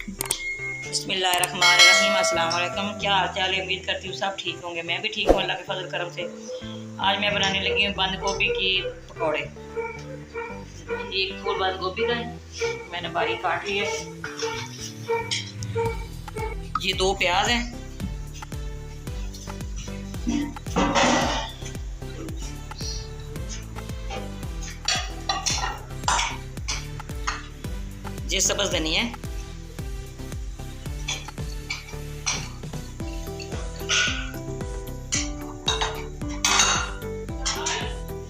बिस्मिल्लाहिर्रहमानिर्रहीम। अस्सलाम वालेकुम। क्या हाल चाल है? उम्मीद करती हूँ सब ठीक होंगे। मैं भी ठीक हूँ अल्लाह के फजल करम से। आज मैं बनाने लगी हूँ बंद गोभी की पकौड़े। एक फूल बंद गोभी का है, मैंने बारीक काट लिया। ये 2 प्याज हैं, ये सब्ज़ धनिया है,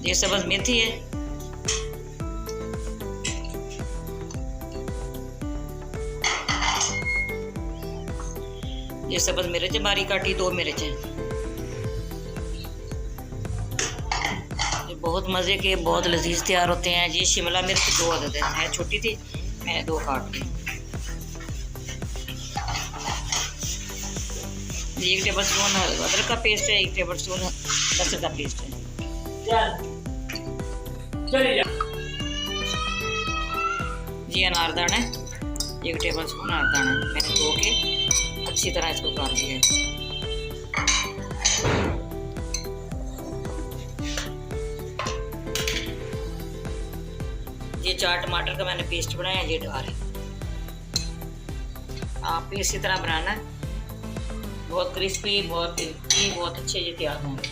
ये सब्ज़ मेथी है, ये सब्ज़ मिर्च है बारीक काटी, 2 मिर्च हैं। ये बहुत मज़े के, बहुत लजीज तैयार होते हैं। ये शिमला मिर्च 2 अदद है, छोटी थी, मैंने 2 काट ली। 1 टेबल स्पून अदरक का पेस्ट है, 1 टेबल स्पून लहसुन का पेस्ट है। जी अनारदाना है, 1 टेबल स्पून अनारदाना मैंने धो के अच्छी तरह इसको काट लिया है। ये 4 टमाटर का मैंने पेस्ट बनाया, ये डाल रही। आप भी इसी तरह बनाना है, बहुत क्रिस्पी, बहुत अच्छे ये तैयार होंगे।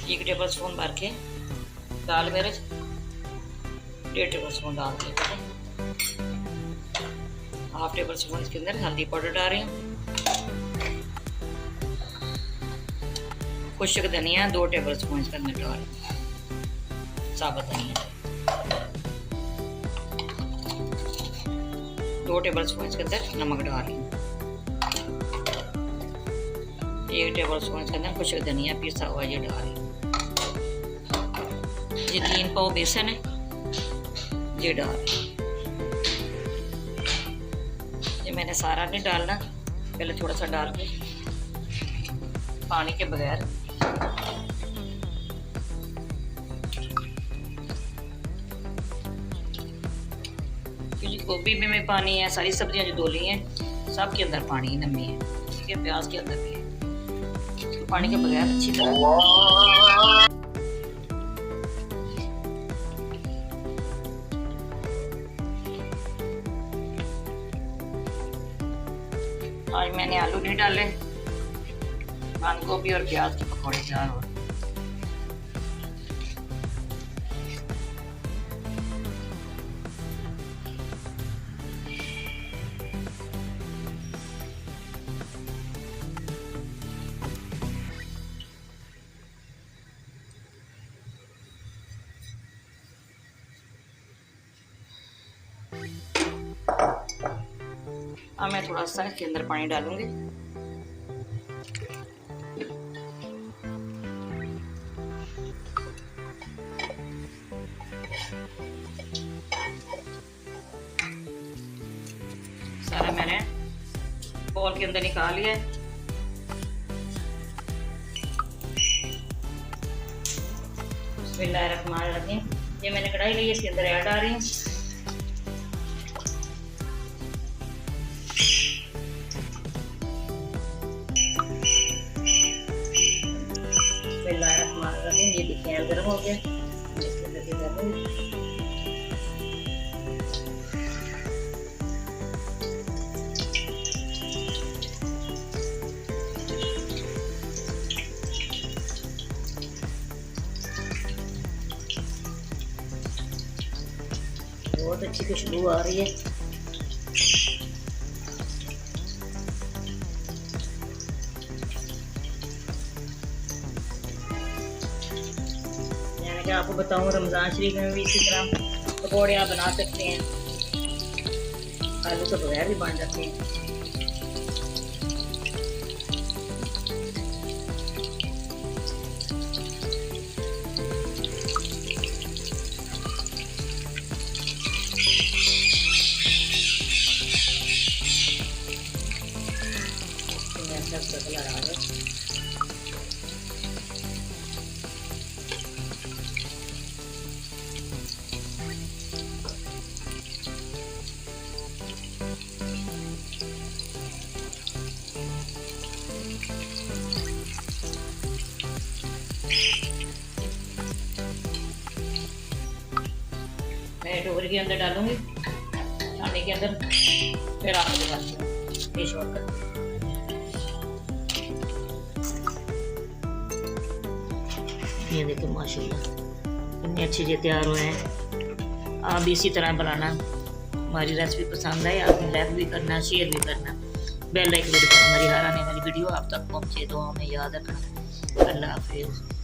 1 टेबल स्पून भर के दाल मिर्च, 1.5 टेबल स्पून डाल के, 1/2 टेबल स्पून इसके अंदर हल्दी पाउडर डाल रही हूँ। खुश्क धनिया 2 टेबल स्पून इसके अंदर डाल रही हूँ, साबुत धनिया 2 टेबल स्पून इसके अंदर नमक डाल रही हूँ। 1 टेबल स्पून इसके अंदर खुश्क धनिया पिसा हुआ ये डाल रही हूँ। ये 3 पाव बेसन है, ये डाल रही हूँ। ये मैंने सारा नहीं डालना, पहले थोड़ा सा डाल के पानी के बगैर। क्योंकि गोभी में पानी है, सारी सब्जियां जो धोली हैं सब के अंदर पानी नमी है, ठीक है, प्याज के अंदर भी है, तो पानी के बगैर अच्छी तरह। आज मैंने आलू नहीं डाले, बंद गोभी और प्याज के पकौड़े तैयार हो। अब मैं थोड़ा सा इसके अंदर पानी डालूंगी। सारा मैंने बोल के अंदर निकाल लिया है। बिस्मिल्लाहिर्रहमानिर्रहीम। ये मैंने कढ़ाई ली है, इसके अंदर ऐड आ रही हूँ। ये देखिए गर्म हो गया, इसके अंदर ये डालूंगी। बहुत अच्छी खुशबू आ रही है। आपको बताऊं, रमज़ान शरीफ में भी इसी तरह पकौड़े आप बना सकते हैं, आलू के बगैर भी बन जाते हैं। अच्छा कलर आ रहा है। मैं टोकरी के अंदर डालूंगी, छाननी के अंदर, फिर आपको दिखाती हूँ ये शॉर्टकट। ये देखिए माशाल्लाह कितने अच्छे से तैयार हुए हैं। आप भी इसी तरह बनाना। हमारी रेसिपी पसंद आए आपने लाइक भी करना, शेयर भी करना, बेल आइकन भी दबाना, हमारी हर आने वाली वीडियो आप तक पहुँचे। दुआ में याद रखना। अल्लाह हाफिज़।